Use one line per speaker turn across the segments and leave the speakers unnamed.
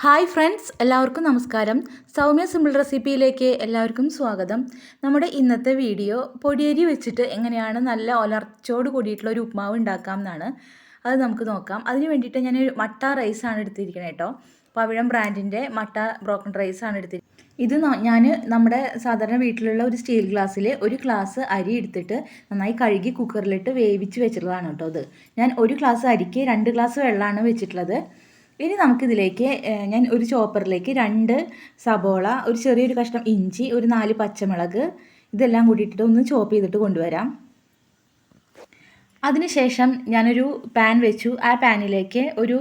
Hi friends, എല്ലാവർക്കും നമസ്കാരം. Soumya simple റെസിപ്പിയിലേക്ക് എല്ലാവർക്കും സ്വാഗതം. നമ്മുടെ ഇന്നത്തെ വീഡിയോ പൊടിയരി വെച്ചിട്ട് എങ്ങനെയാണ് നല്ല ഒലർച്ചയോട് കൂടിയിട്ടുള്ള ഒരു ഉപ്മാവ് ഉണ്ടാക്കാം എന്നാണ്. അത് നമുക്ക് നോക്കാം. അതിന് വേണ്ടിയിട്ട് ഞാൻ മട്ട റൈസാണ് എടുത്തിരിക്കുന്നത് കേട്ടോ. പവിഴം ബ്രാൻഡിൻ്റെ മട്ട ബ്രോക്കൺ റൈസാണ് എടുത്തിരിക്കുന്നത്. ഇത് ഞാൻ നമ്മുടെ സാധാരണ വീട്ടിലുള്ള ഒരു സ്റ്റീൽ ഗ്ലാസ്സിൽ ഒരു ഗ്ലാസ് അരി എടുത്തിട്ട് നന്നായി കഴുകി കുക്കറിലിട്ട് വേവിച്ച് വെച്ചിട്ടുള്ളതാണ് കേട്ടോ. അത് ഞാൻ ഒരു ഗ്ലാസ് അരിക്ക് 2 ഗ്ലാസ് വെള്ളമാണ് വെച്ചിട്ടുള്ളത്. ഇനി നമുക്കിതിലേക്ക് ഞാൻ ഒരു ചോപ്പറിലേക്ക് 2 സബോള, ഒരു ചെറിയൊരു കഷ്ണം ഇഞ്ചി, ഒരു 4 പച്ചമുളക് ഇതെല്ലാം കൂടിയിട്ടിട്ട് ഒന്ന് ചോപ്പ് ചെയ്തിട്ട് കൊണ്ടുവരാം. അതിനുശേഷം ഞാനൊരു പാൻ വെച്ചു. ആ പാനിലേക്ക് ഒരു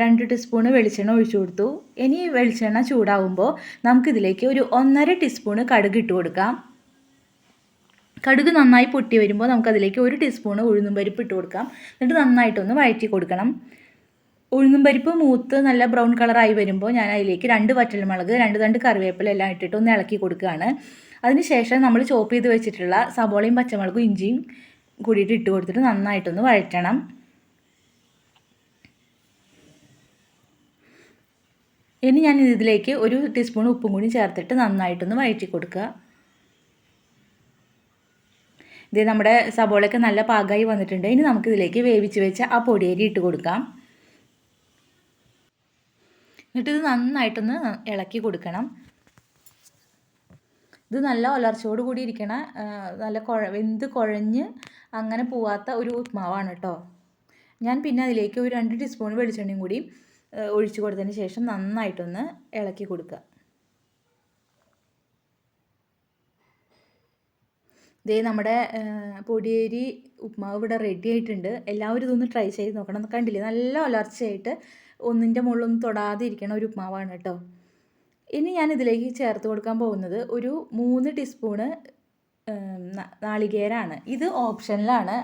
2 ടീസ്പൂണ് വെളിച്ചെണ്ണ ഒഴിച്ചു കൊടുത്തു. ഇനി വെളിച്ചെണ്ണ ചൂടാവുമ്പോൾ നമുക്കിതിലേക്ക് ഒരു 1.5 ടീസ്പൂണ് കടുക് ഇട്ട് കൊടുക്കാം. കടുക് നന്നായി പൊട്ടി വരുമ്പോൾ നമുക്കതിലേക്ക് 1 ടീസ്പൂണ് ഉഴുന്നും പരിപ്പ് ഇട്ട് കൊടുക്കാം. എന്നിട്ട് നന്നായിട്ടൊന്ന് വഴറ്റി കൊടുക്കണം. ഉഴുന്നും പരിപ്പ് മൂത്ത് നല്ല ബ്രൗൺ കളറായി വരുമ്പോൾ ഞാൻ അതിലേക്ക് 2 വറ്റൽമുളക്, 2 തണ്ട് കറിവേപ്പില എല്ലാം ഇട്ടിട്ട് ഒന്ന് ഇളക്കി കൊടുക്കുകയാണ്. അതിനുശേഷം നമ്മൾ ചോപ്പ് ചെയ്ത് വെച്ചിട്ടുള്ള സബോളയും പച്ചമുളകും ഇഞ്ചിയും കൂടിയിട്ട് ഇട്ട് കൊടുത്തിട്ട് നന്നായിട്ടൊന്ന് വഴറ്റണം. ഇനി ഞാൻ ഇതിലേക്ക് 1 ടീസ്പൂൺ ഉപ്പും കൂടി ചേർത്തിട്ട് നന്നായിട്ടൊന്ന് വഴറ്റി കൊടുക്കുക. ഇത് നമ്മുടെ സബോളയൊക്കെ നല്ല പാകമായി വന്നിട്ടുണ്ട്. ഇനി നമുക്കിതിലേക്ക് വേവിച്ച് വെച്ച ആ പൊടിയരി ഇട്ട് കൊടുക്കാം. എന്നിട്ടിത് നന്നായിട്ടൊന്ന് ഇളക്കി കൊടുക്കണം. ഇത് നല്ല ഒലർച്ചയോട് കൂടി ഇരിക്കണ, നല്ല വെന്ത് കുഴഞ്ഞ് അങ്ങനെ പോവാത്ത ഒരു ഉപ്മാവാണ് കേട്ടോ. ഞാൻ പിന്നെ അതിലേക്ക് ഒരു 2 ടീസ്പൂൺ വെളിച്ചെണ്ണയും കൂടി ഒഴിച്ചു കൊടുത്തതിന് ശേഷം നന്നായിട്ടൊന്ന് ഇളക്കി കൊടുക്കുക. ഇതേ നമ്മുടെ പൊടിയേരി ഉപ്മാവ് ഇവിടെ റെഡി ആയിട്ടുണ്ട്. എല്ലാവരും ഇതൊന്ന് ട്രൈ ചെയ്ത് നോക്കണം. കണ്ടില്ലേ, നല്ല ഒലർച്ചയായിട്ട് ഒന്നിൻ്റെ മുകളിലൊന്നും തൊടാതെ ഇരിക്കണ ഒരു ഉപ്മാവാണ് കേട്ടോ. ഇനി ഞാൻ ഇതിലേക്ക് ചേർത്ത് കൊടുക്കാൻ പോകുന്നത് ഒരു 3 ടീസ്പൂണ് നാളികേരമാണ്. ഇത് ഓപ്ഷനിലാണ്,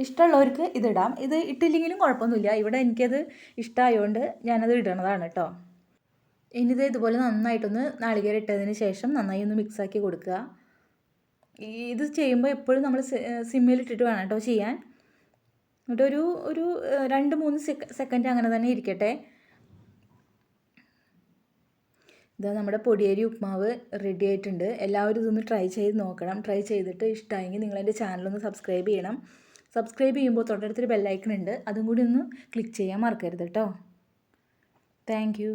ഇഷ്ടമുള്ളവർക്ക് ഇതിടാം. ഇത് ഇട്ടില്ലെങ്കിലും കുഴപ്പമൊന്നുമില്ല. ഇവിടെ എനിക്കത് ഇഷ്ടമായതുകൊണ്ട് ഞാനത് ഇടണതാണ് കേട്ടോ. ഇനിയിത് ഇതുപോലെ നന്നായിട്ടൊന്ന് നാളികേരം ഇട്ടതിന് ശേഷം നന്നായി ഒന്ന് മിക്സാക്കി കൊടുക്കുക. ഇത് ചെയ്യുമ്പോൾ എപ്പോഴും നമ്മൾ സിമ്മിലിട്ടിട്ട് വേണം കേട്ടോ ചെയ്യാൻ. എന്നിട്ട് ഒരു 2-3 സെക്കൻഡ് അങ്ങനെ തന്നെ ഇരിക്കട്ടെ. ഇതാ നമ്മുടെ പൊടിയേരി ഉപ്മാവ് റെഡി ആയിട്ടുണ്ട്. എല്ലാവരും ഇതൊന്ന് ട്രൈ ചെയ്ത് നോക്കണം. ട്രൈ ചെയ്തിട്ട് ഇഷ്ടമായെങ്കിൽ നിങ്ങളെൻ്റെ ചാനലൊന്ന് സബ്സ്ക്രൈബ് ചെയ്യണം. സബ്സ്ക്രൈബ് ചെയ്യുമ്പോൾ തൊട്ടടുത്തൊരു ബെല്ലൈക്കൺ ഉണ്ട്, അതും കൂടി ഒന്ന് ക്ലിക്ക് ചെയ്യാൻ മറക്കരുത് കേട്ടോ. Thank you.